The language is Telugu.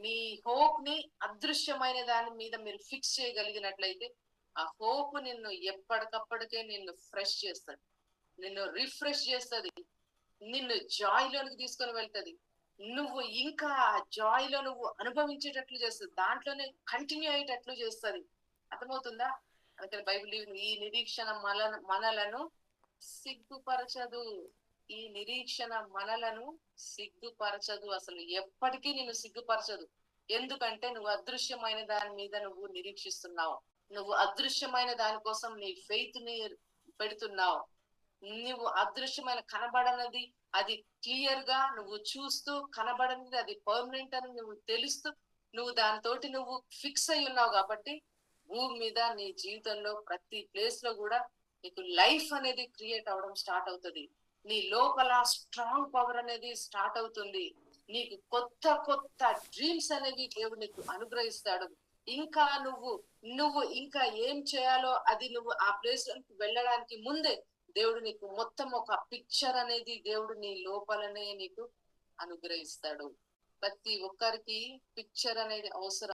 మీ హోప్ ని అదృశ్యమైన దాని మీద మీరు ఫిక్స్ చేయగలిగినట్లయితే, ఆ హోప్ నిన్ను ఎప్పటికప్పటికే నిన్ను ఫ్రెష్ చేస్తది. నిన్ను రిఫ్రెష్ చేస్తది. నిన్ను జాయ్ లోనికి తీసుకొని వెళ్తది. నువ్వు ఇంకా ఆ జాయ్ లో నువ్వు అనుభవించేటట్లు చేస్తది. దాంట్లోనే కంటిన్యూ అయ్యేటట్లు చేస్తది. అర్థమవుతుందా? అందుకని బైబిల్ ఈ నిరీక్షణ మనలను సిగ్గుపరచదు. ఈ నిరీక్షణ మనలను సిగ్గుపరచదు. అసలు ఎప్పటికీ నిన్ను సిగ్గుపరచదు. ఎందుకంటే నువ్వు అదృశ్యమైన దాని మీద నువ్వు నిరీక్షిస్తున్నావు. నువ్వు అదృశ్యమైన దాని కోసం నీ ఫెయిత్ ని పెడుతున్నావు. నువ్వు అదృశ్యమైన కనబడనది అది క్లియర్ గా నువ్వు చూస్తూ, కనబడనిది అది పర్మనెంట్ అని నువ్వు తెలుస్తూ, నువ్వు దానితోటి నువ్వు ఫిక్స్ అయి ఉన్నావు కాబట్టి భూమి మీద నీ జీవితంలో ప్రతి ప్లేస్ లో కూడా నీకు లైఫ్ అనేది క్రియేట్ అవడం స్టార్ట్ అవుతుంది. నీ లోపల స్ట్రాంగ్ పవర్ అనేది స్టార్ట్ అవుతుంది. నీకు కొత్త కొత్త డ్రీమ్స్ అనేవి దేవుడు నీకు అనుగ్రహిస్తాడు. ఇంకా నువ్వు నువ్వు ఇంకా ఏం చేయాలో అది నువ్వు ఆ ప్లేస్ లోకి వెళ్ళడానికి ముందే దేవుడు నీకు మొత్తం ఒక పిక్చర్ అనేది దేవుడు నీ లోపలనే నీకు అనుగ్రహిస్తాడు. ప్రతి ఒక్కరికి పిక్చర్ అనేది అవసరం.